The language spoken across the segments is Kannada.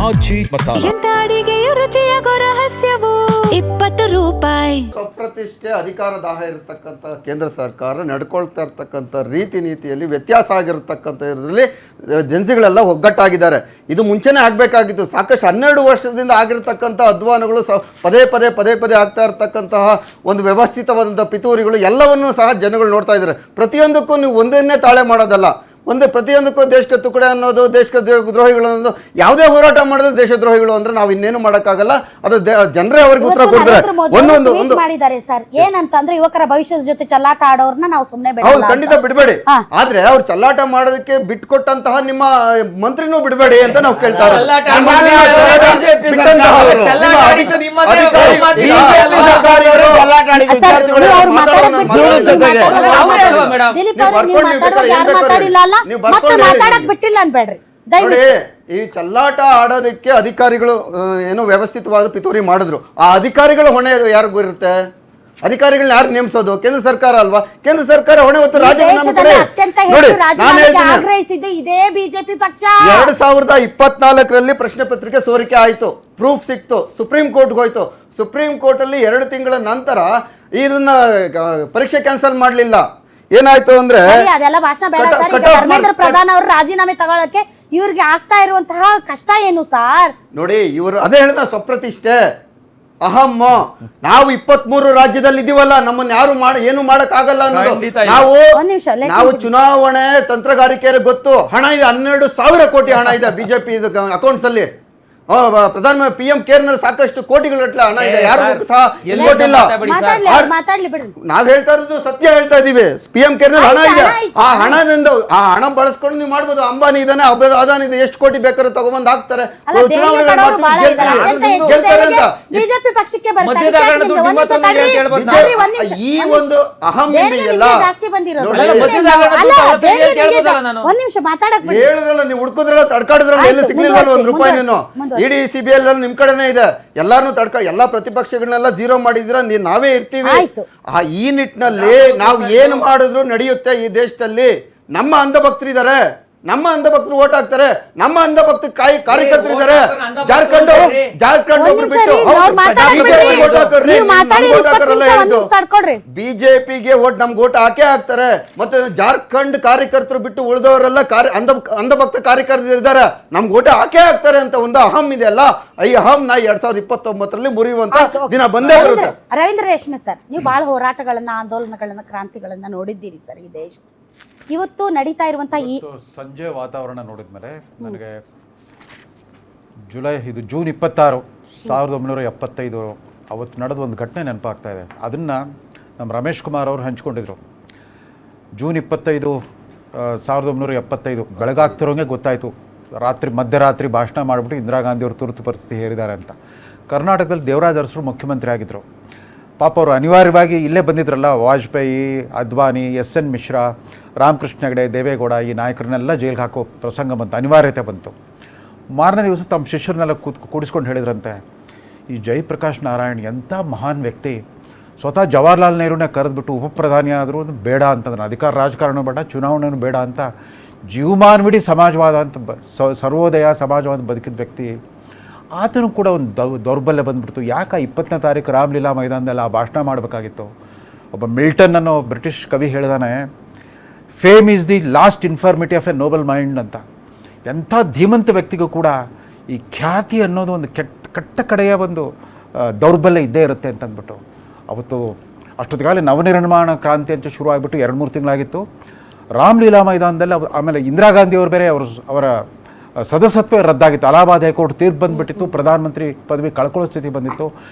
ಆಚಿ ಮಸಾಲ. ಎಂತ ಅಡಿಗೆಯ ರುಚಿಯಾಗೋ ರಹಸ್ಯವು 20 ರೂಪಾಯಿ. ಅಪ್ರತಿಷ್ಠೆ ಅಧಿಕಾರ ದಾಹ ಇರತಕ್ಕಂಥ ಕೇಂದ್ರ ಸರ್ಕಾರ ನಡ್ಕೊಳ್ತಾ ಇರ್ತಕ್ಕಂಥ ರೀತಿ ನೀತಿಯಲ್ಲಿ ವ್ಯತ್ಯಾಸ ಆಗಿರತಕ್ಕಂಥ ಇದರಲ್ಲಿ ಜನ್ಸಿಗಳೆಲ್ಲ ಒಗ್ಗಟ್ಟಾಗಿದ್ದಾರೆ. ಇದು ಮುಂಚೆನೇ ಆಗಬೇಕಾಗಿತ್ತು. ಸಾಕಷ್ಟು 12 ವರ್ಷದಿಂದ ಆಗಿರತಕ್ಕಂಥ ಅಧ್ವಾನಗಳು ಪದೇ ಪದೇ ಆಗ್ತಾ ಇರತಕ್ಕಂತಹ ಒಂದು ವ್ಯವಸ್ಥಿತವಾದಂಥ ಪಿತೂರಿಗಳು ಎಲ್ಲವನ್ನೂ ಸಹ ಜನಗಳು ನೋಡ್ತಾ ಇದ್ದಾರೆ. ಪ್ರತಿಯೊಂದಕ್ಕೂ ನೀವು ಒಂದನ್ನೇ ತಾಳೆ ಮಾಡೋದಲ್ಲ. ಪ್ರತಿಯೊಂದಕ್ಕೂ ದೇಶಕ್ಕೆ ತುಕಡೆ ಅನ್ನೋದು, ದೇಶಕ್ಕೆ ದ್ರೋಹಿಗಳು ಅನ್ನೋದು, ಯಾವುದೇ ಹೋರಾಟ ಮಾಡಿದ್ರೆ ದೇಶದ್ರೋಹಿಗಳು ಅಂದ್ರೆ ನಾವು ಇನ್ನೇನು ಮಾಡೋಕ್ಕಾಗಲ್ಲ. ಅದು ಜನರೇ ಅವ್ರಿಗೆ ಉತ್ತರ ಕೊಡ್ತಾರೆ. ಒಂದು ಮಾಡಿದ್ದಾರೆ ಸರ್, ಏನಂತಂದ್ರೆ ಯುವಕರ ಭವಿಷ್ಯದ ಜೊತೆ ಚಲ್ಲಾಟ ಆಡೋರ್ನ ನಾವು ಸುಮ್ಮನೆ ಹೌದು, ಖಂಡಿತ ಬಿಡಬೇಡಿ. ಆದ್ರೆ ಅವ್ರು ಚಲ್ಲಾಟ ಮಾಡೋದಕ್ಕೆ ಬಿಟ್ಕೊಟ್ಟಂತಹ ನಿಮ್ಮ ಮಂತ್ರಿನೂ ಬಿಡಬೇಡಿ ಅಂತ ನಾವು ಕೇಳ್ತಾ ನೋಡಿ. ಈ ಚಲ್ಲಾಟ ಆಡೋದಕ್ಕೆ ಅಧಿಕಾರಿಗಳು ಏನೋ ವ್ಯವಸ್ಥಿತವಾದ ಪಿತೂರಿ ಮಾಡಿದ್ರು. ಆ ಅಧಿಕಾರಿಗಳ ಹೊಣೆ ಯಾರಿಗೂ ಇರುತ್ತೆ? ಅಧಿಕಾರಿಗಳನ್ನ ಯಾರು ನೇಮಿಸೋದು? ಕೇಂದ್ರ ಸರ್ಕಾರ ಅಲ್ವಾ? ಕೇಂದ್ರ ಸರ್ಕಾರ ಹೊಣೆ ಹೊತ್ತು ನೋಡಿ. ನಾನು ಹೇಳ್ತೀನಿ, ಇದೇ ಬಿಜೆಪಿ ಪಕ್ಷ 2024ರಲ್ಲಿ ಪ್ರಶ್ನೆ ಪತ್ರಿಕೆ ಸೋರಿಕೆ ಆಯ್ತು, ಪ್ರೂಫ್ ಸಿಕ್ತು, ಸುಪ್ರೀಂ ಕೋರ್ಟ್ಗೆ ಹೋಯ್ತು. ಸುಪ್ರೀಂ ಕೋರ್ಟ್ ಅಲ್ಲಿ 2 ತಿಂಗಳ ನಂತರ ಇದನ್ನ ಪರೀಕ್ಷೆ ಕ್ಯಾನ್ಸಲ್ ಮಾಡಲಿಲ್ಲ. ಏನಾಯ್ತು ಅಂದ್ರೆ ಅದೆಲ್ಲ ಭಾಷಣ ಬೇಡ ಸರ್. ಈಗ ಧರ್ಮೇಂದ್ರ ಪ್ರಧಾನ್ ಅವರು ರಾಜೀನಾಮೆ ತಗೊಳಕ್ಕೆ ಇವ್ರಿಗೆ ಆಗ್ತಾ ಇರುವಂತಹ ಕಷ್ಟ ಏನು ಸರ್? ನೋಡಿ, ಇವರು ಅದೇ ಹೇಳಿದ ಸ್ವಪ್ರತಿಷ್ಠೆ, ಅಹಂ. ನಾವು 23 ರಾಜ್ಯದಲ್ಲಿ ಇದೀವಲ್ಲ, ನಮ್ಮನ್ನ ಯಾರು ಏನು ಮಾಡಕ್ ಆಗಲ್ಲ ಅನ್ನೋದು. ನಾವು ಚುನಾವಣೆ ತಂತ್ರಗಾರಿಕೆಯಲ್ಲಿ ಗೊತ್ತು. ಹಣ ಇದೆ, 12,000 ಕೋಟಿ ಹಣ ಇದೆ ಬಿಜೆಪಿ ಅಕೌಂಟ್ಸ್ ಅಲ್ಲಿ. ಪ್ರಧಾನ PM ಕೇರ್ ನಲ್ಲಿ ಸಾಕಷ್ಟು ಕೋಟಿಗಟ್ಟಲೆ ಹಣ ಇದೆ, ಯಾರಿಗೂ ಸಹ ಕೊಟ್ಟಿಲ್ಲ. ನಾವ್ ಹೇಳ್ತಾ ಇರೋದು ಸತ್ಯ ಹೇಳ್ತಾ ಇದೀವಿ. PM ಕೇರ್ ನಲ್ಲಿ ಹಣ ಇದೆ. ಆ ಹಣದಿಂದ ಆ ಹಣ ಬಳಸ್ಕೊಂಡು ನೀವು ಮಾಡ್ಬೋದು. ಅಂಬಾನಿ ಇದಾನೆ, ಅದಾನಿ ಇದೆ, ಎಷ್ಟು ಕೋಟಿ ಬೇಕಾದ್ರೂ ತಗೊಂಡ್ ಹಾಕ್ತಾರೆ. ಬಿಜೆಪಿ ಪಕ್ಷಕ್ಕೆ ಈ ಒಂದು ಅಹಂ ಇದೆಯಲ್ಲ, ಒಂದ್ ನಿಮಿಷ ಮಾತಾಡಕ್ ಹೇಳಿದ್ರಲ್ಲ, ನೀವು ಹುಡ್ಕೋದ್ರಲ್ಲ, ತಡ್ಕಾಡಿದ್ರಲ್ಲ, ಎಲ್ಲ ಸಿಗ್ಲಿಲ್ಲ ₹1 ರೂಪಾಯಿನೂ. ಇಡಿ CBI ನಿಮ್ ಕಡೆನೇ ಇದೆ. ಎಲ್ಲಾನು ಎಲ್ಲಾ ಪ್ರತಿಪಕ್ಷಗಳನ್ನೆಲ್ಲ ಝೀರೋ ಮಾಡಿದ್ರ ನಾವೇ ಇರ್ತೀವಿ. ಈ ನಿಟ್ಟಿನಲ್ಲಿ ನಾವು ಏನು ಮಾಡಿದ್ರು ನಡೆಯುತ್ತೆ ಈ ದೇಶದಲ್ಲಿ. ನಮ್ಮ ಅಂಧಭಕ್ತರಿದ್ದಾರೆ, ನಮ್ಮ ಅಂಧಭಕ್ತರು ಓಟ್ ಹಾಕ್ತಾರೆ, ನಮ್ಮ ಅಂಧಭಕ್ತ ಕಾರ್ಯಕರ್ತರಿದ್ದಾರೆ. ಜಾರ್ಖಂಡ್ ಬಿಜೆಪಿಗೆ ಓಟ್ ನಮ್ಗೆ ಓಟ್ ಹಾಕೇ ಹಾಕ್ತಾರೆ. ಮತ್ತೆ ಜಾರ್ಖಂಡ್ ಕಾರ್ಯಕರ್ತರು ಬಿಟ್ಟು ಉಳಿದವರೆಲ್ಲ ಅಂಧಭಕ್ತ ಕಾರ್ಯಕರ್ತರಿದ್ದಾರೆ, ನಮ್ಗೆ ಓಟ್ ಹಾಕೇ ಹಾಕ್ತಾರೆ ಅಂತ ಒಂದು ಅಹಂ ಇದೆ ಅಲ್ಲ. ಈ ಅಹಂ 2029ರಲ್ಲಿ ಮುರಿಯುವಂತ ದಿನ ಬಂದೇ ಬರುತ್ತೆ. ರವೀಂದ್ರ ರೇಷ್ಮೆ ಸರ್, ನೀವು ಬಹಳ ಹೋರಾಟಗಳನ್ನ, ಆಂದೋಲನಗಳನ್ನ, ಕ್ರಾಂತಿಗಳನ್ನ ನೋಡಿದ್ದೀರಿ ಸರ್ ಈ ದೇಶ. ಇವತ್ತು ನಡೀತಾ ಇರುವಂತಹ ಈ ಸಂಜೆ ವಾತಾವರಣ ನೋಡಿದ್ಮೇಲೆ ನನಗೆ ಜೂನ್ 26, 1975 ಅವತ್ತು ನಡೆದ ಒಂದು ಘಟನೆ ನೆನಪಾಗ್ತಾ ಇದೆ. ಅದನ್ನು ನಮ್ಮ ರಮೇಶ್ ಕುಮಾರ್ ಅವರು ಹಂಚ್ಕೊಂಡಿದ್ರು. ಜೂನ್ 25, 1975 ಬೆಳಗಾಗ್ತಿರೋಂಗೆ ಗೊತ್ತಾಯಿತು. ಮಧ್ಯರಾತ್ರಿ ಭಾಷಣ ಮಾಡಿಬಿಟ್ಟು ಇಂದಿರಾ ಗಾಂಧಿ ಅವರು ತುರ್ತು ಪರಿಸ್ಥಿತಿ ಹೇರಿದ್ದಾರೆ ಅಂತ. ಕರ್ನಾಟಕದಲ್ಲಿ ದೇವರಾಜ ಅರಸರು ಮುಖ್ಯಮಂತ್ರಿ ಆಗಿದ್ದರು. ಪಾಪ ಅವರು ಅನಿವಾರ್ಯವಾಗಿ ಇಲ್ಲೇ ಬಂದಿದ್ರಲ್ಲ, ವಾಜಪೇಯಿ, ಅದ್ವಾನಿ, SN ಮಿಶ್ರಾ, ರಾಮಕೃಷ್ಣ ಹೆಗಡೆ, ದೇವೇಗೌಡ, ಈ ನಾಯಕರನ್ನೆಲ್ಲ ಜೈಲಿಗೆ ಹಾಕೋ ಪ್ರಸಂಗ ಬಂತು, ಅನಿವಾರ್ಯತೆ ಬಂತು. ಮಾರನೇ ದಿವಸ ತಮ್ಮ ಶಿಷ್ಯರನ್ನೆಲ್ಲ ಕೂಡಿಸ್ಕೊಂಡು ಹೇಳಿದ್ರಂತೆ, ಈ ಜಯಪ್ರಕಾಶ್ ನಾರಾಯಣ್ ಎಂಥ ಮಹಾನ್ ವ್ಯಕ್ತಿ, ಸ್ವತಃ ಜವಾಹರ್ಲಾಲ್ ನೆಹರೂನೇ ಕರೆದ್ಬಿಟ್ಟು ಉಪಪ್ರಧಾನಿ ಆದರೂ ಬೇಡ ಅಂತಂದ್ರೆ, ಅಧಿಕಾರ ರಾಜಕಾರಣ ಬೇಡ, ಚುನಾವಣೆನೂ ಬೇಡ ಅಂತ ಜೀವಮಾನವಿಡೀ ಸಮಾಜವಾದ ಅಂತ ಸರ್ವೋದಯ ಸಮಾಜವಾದ ಬದುಕಿದ ವ್ಯಕ್ತಿ. ಆತನೂ ಕೂಡ ಒಂದು ದೌರ್ಬಲ್ಯ ಬಂದ್ಬಿಡ್ತು. ಯಾಕೆ 20ನೇ ತಾರೀಕು ರಾಮಲೀಲಾ ಮೈದಾನದಲ್ಲಿ ಆ ಭಾಷಣ ಮಾಡಬೇಕಾಗಿತ್ತು? ಒಬ್ಬ ಮಿಲ್ಟನ್ ಅನ್ನೋ ಬ್ರಿಟಿಷ್ ಕವಿ ಹೇಳಿದಾನೆ, fame is the last infirmity of a noble mind ಅಂತ. ಎಂಥ ಧೀಮಂತ ವ್ಯಕ್ತಿಗೂ ಕೂಡ ಈ ಖ್ಯಾತಿ ಅನ್ನೋದು ಒಂದು ಕಟ್ಟ ಕಡೆಯ ಒಂದು ದೌರ್ಬಲ್ಯ ಇದ್ದೇ ಇರುತ್ತೆ ಅಂತಂದ್ಬಿಟ್ಟು ಅವತ್ತು ಅಷ್ಟೊತ್ತಿಗಾಗಲೇ ನವನಿರ್ಮಾಣ ಕ್ರಾಂತಿ ಅಂತ ಶುರು ಆಗಿಬಿಟ್ಟು 2-3 ತಿಂಗಳಾಗಿತ್ತು. ರಾಮಲೀಲಾ ಮೈದಾನದಲ್ಲಿ ಆಮೇಲೆ ಇಂದಿರಾ ಗಾಂಧಿ ಅವರು ಬೇರೆ ಅವರ ಸದಸ್ಯತ್ವ ರದ್ದಾಗಿತ್ತು. ಅಲಹಾಬಾದ್ ಹೈಕೋರ್ಟ್ ತೀರ್ಪು ಬಂದುಬಿಟ್ಟಿತ್ತು, ಪ್ರಧಾನಮಂತ್ರಿ ಪದವಿ ಕಳ್ಕೊಳ್ಳೋ ಸ್ಥಿತಿ ಬಂದಿತ್ತು.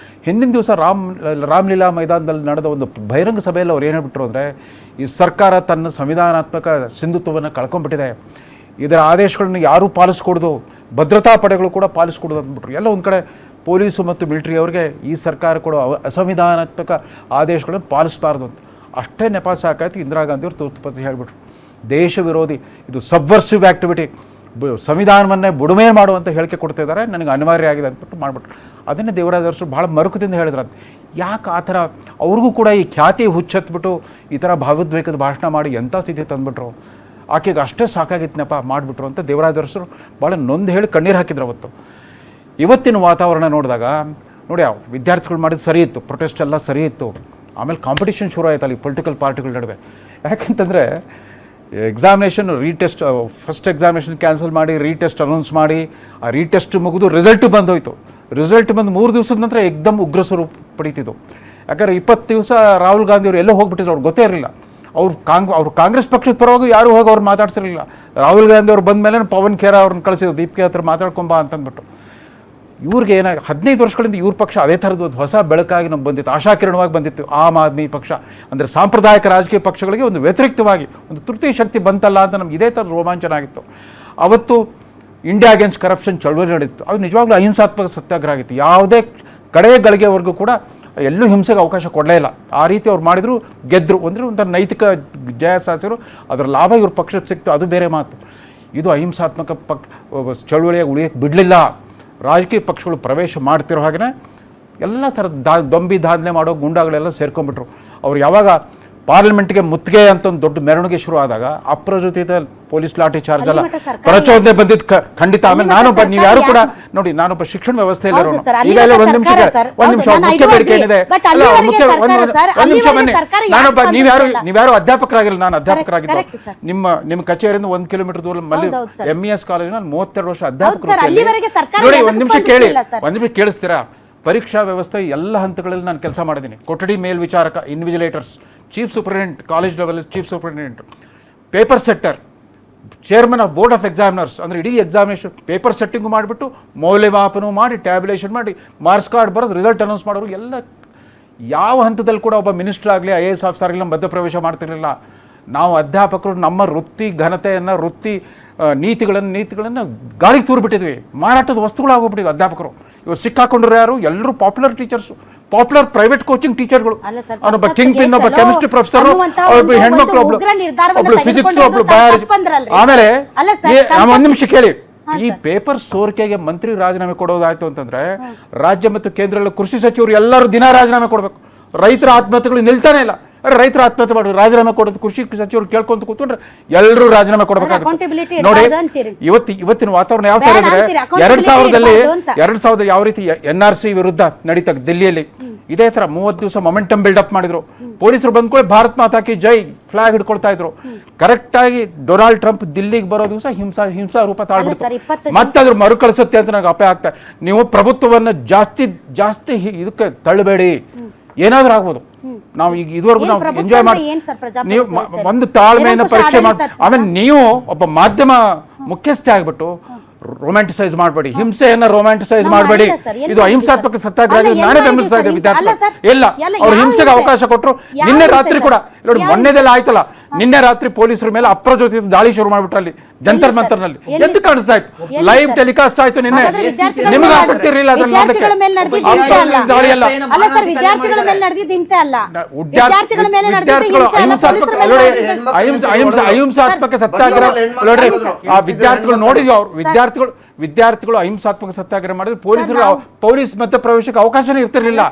ಹಿಂದಿನ ದಿವಸ ರಾಮಲೀಲಾ ಮೈದಾನದಲ್ಲಿ ನಡೆದ ಒಂದು ಬಹಿರಂಗ ಸಭೆಯಲ್ಲಿ ಅವ್ರು ಏನು ಹೇಳ್ಬಿಟ್ರು ಅಂದರೆ, ಈ ಸರ್ಕಾರ ತನ್ನ ಸಂವಿಧಾನಾತ್ಮಕ ಸಿಂಧುತ್ವವನ್ನು ಕಳ್ಕೊಂಡ್ಬಿಟ್ಟಿದೆ, ಇದರ ಆದೇಶಗಳನ್ನು ಯಾರೂ ಪಾಲಿಸ್ಕೊಡ್ದು, ಭದ್ರತಾ ಪಡೆಗಳು ಕೂಡ ಪಾಲಿಸ್ಕೊಡೋದು ಅಂದ್ಬಿಟ್ರು. ಎಲ್ಲ ಒಂದು ಕಡೆ ಪೊಲೀಸು ಮತ್ತು ಮಿಲಿಟರಿ ಅವ್ರಿಗೆ ಈ ಸರ್ಕಾರ ಕೂಡ ಅಸಂವಿಧಾನಾತ್ಮಕ ಆದೇಶಗಳನ್ನು ಪಾಲಿಸಬಾರ್ದು ಅಂತ. ಅಷ್ಟೇ ನೆಪ ಸಾಕಾಯ್ತು. ಇಂದಿರಾ ಗಾಂಧಿ ಅವರು ತುರ್ತು ಪರಿಸ್ಥಿತಿ ಹೇಳಿಬಿಟ್ರು, ದೇಶ ವಿರೋಧಿ, ಇದು ಸಬ್ವರ್ಸಿವ್ ಆ್ಯಕ್ಟಿವಿಟಿ, ಸಂವಿಧಾನವನ್ನೇ ಬುಡುಮೆ ಮಾಡುವಂಥ ಹೇಳಿಕೆ ಕೊಡ್ತಿದ್ದಾರೆ, ನನಗೆ ಅನಿವಾರ್ಯ ಆಗಿದೆ ಅಂದ್ಬಿಟ್ಟು ಮಾಡಿಬಿಟ್ರು. ಅದನ್ನೇ ದೇವರಾಜ ಅರಸರು ಭಾಳ ಮರುಕದಿಂದ ಹೇಳಿದ್ರಂತೆ. ಯಾಕೆ ಆ ಥರ ಅವ್ರಿಗೂ ಕೂಡ ಈ ಖ್ಯಾತಿ ಹುಚ್ಚತ್ಬಿಟ್ಟು ಈ ಥರ ಭಾವೋದ್ವೇಗದ ಭಾಷಣ ಮಾಡಿ ಎಂಥ ಸ್ಥಿತಿ ತಂದುಬಿಟ್ರು, ಆಕೆಗೆ ಅಷ್ಟೇ ಸಾಕಾಗಿತ್ತನಪ್ಪ ಮಾಡಿಬಿಟ್ರು ಅಂತ ದೇವರಾಜ ಅರಸರು ಭಾಳ ನೊಂದು ಹೇಳಿ ಕಣ್ಣೀರು ಹಾಕಿದ್ರು ಅವತ್ತು. ಇವತ್ತಿನ ವಾತಾವರಣ ನೋಡಿದಾಗ ನೋಡಿ ವಿದ್ಯಾರ್ಥಿಗಳು ಮಾಡಿದ್ದು ಸರಿ ಇತ್ತು, ಪ್ರೊಟೆಸ್ಟ್ ಎಲ್ಲ ಸರಿ ಇತ್ತು. ಆಮೇಲೆ ಕಾಂಪಿಟೇಷನ್ ಶುರು ಆಯ್ತು ಅಲ್ಲಿ ಪೊಲಿಟಿಕಲ್ ಪಾರ್ಟಿಗಳ ನಡುವೆ. ಯಾಕೆಂತಂದರೆ examination retest, first examination cancel ಮಾಡಿ ರೀಟೆಸ್ಟ್ ಅನೌನ್ಸ್ ಮಾಡಿ, ಆ ರೀಟೆಸ್ಟ್ ಮುಗಿದು ರಿಸಲ್ಟ್ ಬಂದೋಯ್ತು. ರಿಸಲ್ಟ್ ಬಂದು 3 ದಿವಸದ ನಂತರ ಏಕ್ದಮ್ ಉಗ್ರ ಸ್ವರೂಪ ಪಡೀತಿದ್ದು. ಯಾಕಂದರೆ 20 ದಿವಸ ರಾಹುಲ್ ಗಾಂಧಿ ಅವರು ಎಲ್ಲೋ ಹೋಗ್ಬಿಟ್ಟಿದ್ರು, ಅವ್ರಿಗೆ ಗೊತ್ತೇ ಇರಲಿಲ್ಲ. ಅವ್ರು ಕಾಂಗ್ರೆಸ್ ಪಕ್ಷದ ಪರವಾಗಿ ಯಾರು ಹೋಗಿ ಅವ್ರು ಮಾತಾಡ್ಸಿರಲಿಲ್ಲ. ರಾಹುಲ್ ಗಾಂಧಿ ಅವ್ರು ಬಂದ ಮೇಲೆ ಪವನ್ ಖೇರಾ ಅವ್ರನ್ನ ಕಳಿಸಿದ್ರು, ದೀಪಿಕೆ ಹತ್ರ ಮಾತಾಡ್ಕೊಂಬ ಅಂತಂದ್ಬಿಟ್ಟು. ಇವ್ರಿಗೆ 15 ವರ್ಷಗಳಿಂದ ಇವ್ರ ಪಕ್ಷ ಅದೇ ಥರದ್ದು ಒಂದು ಹೊಸ ಬೆಳಕಾಗಿ ನಮ್ಗೆ ಬಂದಿತ್ತು, ಆಶಾಕಿರಣವಾಗಿ ಬಂದಿತ್ತು. ಆಮ್ ಆದ್ಮಿ ಪಕ್ಷ ಅಂದರೆ ಸಾಂಪ್ರದಾಯಿಕ ರಾಜಕೀಯ ಪಕ್ಷಗಳಿಗೆ ಒಂದು ವ್ಯತಿರಿಕ್ತವಾಗಿ ಒಂದು ತೃತೀಯ ಶಕ್ತಿ ಬಂತಲ್ಲ ಅಂತ ನಮ್ಗೆ ಇದೇ ಥರ ರೋಮಾಂಚನ ಆಗಿತ್ತು. ಅವತ್ತು ಇಂಡಿಯಾ ಅಗೇನ್ಸ್ಟ್ ಕರಪ್ಷನ್ ಚಳವಳಿ ನಡೀತು. ಅದು ನಿಜವಾಗ್ಲೂ ಅಹಿಂಸಾತ್ಮಕ ಸತ್ಯಾಗ್ರಹ ಆಗಿತ್ತು. ಯಾವುದೇ ಕಡೆ ಗಳಿಗೆವರೆಗೂ ಕೂಡ ಎಲ್ಲೂ ಹಿಂಸೆಗೆ ಅವಕಾಶ ಕೊಡಲೇ ಇಲ್ಲ. ಆ ರೀತಿ ಅವ್ರು ಮಾಡಿದ್ರು, ಗೆದ್ದರು. ಅಂದರೆ ಒಂಥರ ನೈತಿಕ ಜಯ ಸಾಧಿಸಿದ್ರು. ಅದರ ಲಾಭ ಇವ್ರ ಪಕ್ಷಕ್ಕೆ ಸಿಕ್ತು, ಅದು ಬೇರೆ ಮಾತು. ಇದು ಅಹಿಂಸಾತ್ಮಕ ಚಳವಳಿಯಾಗಿ ಉಳಿಯೋಕ್ಕೆ ಬಿಡಲಿಲ್ಲ. ರಾಜಕೀಯ ಪಕ್ಷಗಳು ಪ್ರವೇಶ ಮಾಡ್ತಿರೋ ಹಾಗೆ ಎಲ್ಲ ಥರದ ದೊಂಬಿ ದಾಂಧಲೆ ಮಾಡೋ ಗುಂಡಾಗಳೆಲ್ಲ ಸೇರ್ಕೊಂಡ್ಬಿಟ್ರು. ಅವ್ರು ಯಾವಾಗ ಪಾರ್ಲಿಮೆಂಟ್ಗೆ ಮುತ್ತಿಗೆ ಅಂತ ಒಂದು ದೊಡ್ಡ ಮೆರವಣಿಗೆ ಶುರು ಆದಾಗ ಅಪ್ರಚೋದಿತ ಪೊಲೀಸ್ ಲಾಠಿ ಚಾರ್ಜ್ ಅಲ್ಲ, ಪ್ರಚೋದನೆ ಬಂದಿದ್ದು ಖಂಡಿತ. ಆಮೇಲೆ ನೀವು ಯಾರು ಕೂಡ ನೋಡಿ, ನಾನೊಬ್ಬ ಶಿಕ್ಷಣ ವ್ಯವಸ್ಥೆಯಲ್ಲಿ ಈಗಾಗಲೇ ಒಂದು ನಿಮಿಷ ಮುಖ್ಯ ಬೇಡಿಕೆ ಏನಿದೆ, ನಾನೊಬ್ಬ ನೀವ್ಯಾರು ಅಧ್ಯಾಪಕರಾಗಿಲ್ಲ, ನಾನು ಅಧ್ಯಾಪಕರಾಗಿದ್ದೆ. ನಿಮ್ಮ ಕಚೇರಿಯಿಂದ 1 ಕಿಲೋಮೀಟರ್ ದೂರದಲ್ಲಿ MES ಕಾಲೇಜಿನ 32 ವರ್ಷ ಅಧ್ಯಾಪಕರು. ನೋಡಿ, ಒಂದು ನಿಮಿಷ ಕೇಳಿಸ್ತೀರಾ? ಪರೀಕ್ಷಾ ವ್ಯವಸ್ಥೆ ಎಲ್ಲ ಹಂತಗಳಲ್ಲಿ ನಾನು ಕೆಲಸ ಮಾಡಿದ್ದೀನಿ. ಕೊಠಡಿ ಮೇಲ್ವಿಚಾರಕ, invigilators, chief superintendent, college level chief superintendent, paper setter, chairman of board of examiners. ಅಂದರೆ ಇಡೀ ಎಕ್ಸಾಮಿನೇಷನ್ ಪೇಪರ್ ಸೆಟ್ಟಿಂಗು ಮಾಡಿಬಿಟ್ಟು ಮೌಲ್ಯಮಾಪನ ಮಾಡಿ ಟ್ಯಾಬ್ಯುಲೇಷನ್ ಮಾಡಿ ಮಾರ್ಕ್ಸ್ ಕಾರ್ಡ್ ಬರೋದು, ರಿಸಲ್ಟ್ ಅನೌನ್ಸ್ ಮಾಡೋರು ಎಲ್ಲ. ಯಾವ ಹಂತದಲ್ಲಿ ಕೂಡ ಒಬ್ಬ ಮಿನಿಸ್ಟರ್ ಆಗಲಿ IAS ಆಫೀಸರ್ ಆಗಲಿ ಮಧ್ಯಪ್ರವೇಶ ಮಾಡ್ತಿರಲಿಲ್ಲ. ನಾವು ಅಧ್ಯಾಪಕರು ನಮ್ಮ ವೃತ್ತಿ ಘನತೆಯನ್ನು, ವೃತ್ತಿ ನೀತಿಗಳನ್ನು ಗಾಳಿಗೆ ತೂರ್ಬಿಟ್ಟಿದ್ವಿ. ಮಾರಾಟದ ವಸ್ತುಗಳಾಗೋಗ್ಬಿಟ್ಟಿದ್ವಿ ಅಧ್ಯಾಪಕರು. ಇವರು ಸಿಕ್ಕಾಕೊಂಡ್ರು ಯಾರು? ಎಲ್ಲರೂ popular teachers, popular private coaching ಟೀಚರ್ಗಳು. ಅವನೊಬ್ಬ ಕಿಂಗ್ ಪಿನ್, ಒಬ್ಬ ಕೆಮಿಸ್ಟ್ರಿ ಪ್ರೊಫೆಸರ್, ಒಬ್ಬ ಹೆಣ್ಮಕ್ಳು, ಒಬ್ರು ಫಿಸಿಕ್ಸ್, ಒಬ್ರು ಬಯಾಲಜಿ. ಆಮೇಲೆ ಒಂದು ನಿಮಿಷ ಕೇಳಿ, ಈ ಪೇಪರ್ ಸೋರಿಕೆಗೆ ಮಂತ್ರಿ ರಾಜೀನಾಮೆ ಕೊಡೋದಾಯ್ತು ಅಂತಂದ್ರೆ ರಾಜ್ಯ ಮತ್ತು ಕೇಂದ್ರದ ಕೃಷಿ ಸಚಿವರು ಎಲ್ಲರೂ ದಿನ ರಾಜೀನಾಮೆ ಕೊಡಬೇಕು. ರೈತರ ಆತ್ಮಹತ್ಯೆಗಳು ನಿಲ್ತಾನೆ ಇಲ್ಲ. ರೈತರ ಆತ್ಮಹತ್ಯೆ ಮಾಡಿ ರಾಜೀನಾಮೆ ಕೊಡೋದು ಕೃಷಿ ಸಚಿವರು ಕೇಳ್ಕೊಂತ ಕೂತ್ಕೊಂಡ್ರೆ ಎಲ್ಲರೂ ರಾಜೀನಾಮೆ ಕೊಡಬೇಕಾಗುತ್ತೆ. ನೋಡಿ, ಇವತ್ತಿನ ವಾತಾವರಣ ಯಾವ ತರ ಇದ್ರೆ 2000 ಯಾವ ರೀತಿ NRC ವಿರುದ್ಧ ನಡೀತಾ ದಿಲ್ಲಿಯಲ್ಲಿ ಇದೇ ತರ 30 ದಿವಸ ಮೊಮೆಂಟಮ್ ಬಿಲ್ಡಪ್ ಮಾಡಿದ್ರು. ಪೊಲೀಸರು ಬಂದ್ಕೊಳ್ಳಿ ಭಾರತ್ ಮಾತಾ ಕಿ ಜೈ ಫ್ಲಾಗ್ ಹಿಡ್ಕೊಳ್ತಾ ಇದ್ರು. ಕರೆಕ್ಟ್ ಆಗಿ ಡೊನಾಲ್ಡ್ ಟ್ರಂಪ್ ದಿಲ್ಲಿಗೆ ಬರೋ ದಿವಸ ಹಿಂಸಾ ರೂಪ ತಾಳ್ಬಿಡ್ತು. ಮತ್ತೆ ಅದ್ರ ಮರುಕಳಿಸುತ್ತೆ ಅಂತ ನನಗೆ ಅಪಾಯ ಆಗ್ತಾ. ನೀವು ಪ್ರಭುತ್ವವನ್ನು ಜಾಸ್ತಿ ಇದಕ್ಕೆ ತಳ್ಳಬೇಡಿ. ಏನಾದ್ರೂ ಆಗ್ಬೋದು. ನಾವು ಈಗ ಇದುವರೆಗೂ ನಾವು ಎಂಜಾಯ್ ಮಾಡಿ, ನೀವು ಒಂದು ತಾಳ್ಮೆಯನ್ನು ಪರೀಕ್ಷೆ ಮಾಡಿ, ಆಮೇಲೆ ನೀವು ಒಬ್ಬ ಮಾಧ್ಯಮ ಮುಖ್ಯಸ್ಥೆ ಆಗ್ಬಿಟ್ಟು ರೊಮ್ಯಾಂಟಿಸೈಸ್ ಮಾಡಬೇಡಿ, ಹಿಂಸೆಯನ್ನ ರೊಮ್ಯಾಂಟಿಸೈಸ್ ಮಾಡಬೇಡಿ. ಇದು ಅಹಿಂಸಾತ್ಮಕ ಸತ್ಯಾಗ್ರಹ ನಾನೇ ಬೆಂಬಲಿಸ್ತಾ ಇದ್ದೆ. ವಿದ್ಯಾರ್ಥಿ ಇಲ್ಲ, ಅವ್ರು ಹಿಂಸೆಗೆ ಅವಕಾಶ ಕೊಟ್ಟರು. ನಿನ್ನೆ ರಾತ್ರಿ ಕೂಡ ನೋಡಿ, ಮೊನ್ನೆದೆಲ್ಲ ಆಯ್ತಲ್ಲ, ನಿನ್ನೆ ರಾತ್ರಿ ಪೊಲೀಸರ ಮೇಲೆ ಅಪ್ರಚೋದಿತ ದಾಳಿ ಶುರು ಮಾಡ್ಬಿಟ್ರು ಅಲ್ಲಿ ಜಂತರ್ ಮಂತರ್ನಲ್ಲಿ. ಎಂದು ಕಾಣಿಸ್ತಾ ಇತ್ತು, ಲೈವ್ ಟೆಲಿಕಾಸ್ಟ್ ಆಯ್ತು ನಿನ್ನೆ. ನಿಮ್ಗೆ ಆಸಕ್ತಿ ಇರಲಿಲ್ಲ ಅದನ್ನ ನೋಡಕ್ಕೆ. ದಾಳಿ ಅಲ್ಲ, ಅಹಿಂಸಾತ್ಮಕ ಸತ್ಯಾಗ್ರಹ ನೋಡ್ರಿ. ಆ ವಿದ್ಯಾರ್ಥಿಗಳು ನೋಡಿದ್ವಿ, ಅವ್ರು ವಿದ್ಯಾರ್ಥಿಗಳು ಅಹಿಂಸಾತ್ಮಕ ಸತ್ಯಾಗ್ರಹ ಮಾಡಿದ್ರೆ ಪೊಲೀಸ್ ಮಧ್ಯ ಪ್ರವೇಶಕ್ಕೆ ಅವಕಾಶನೇ ಇರ್ತಿರ್ಲಿಲ್ಲ.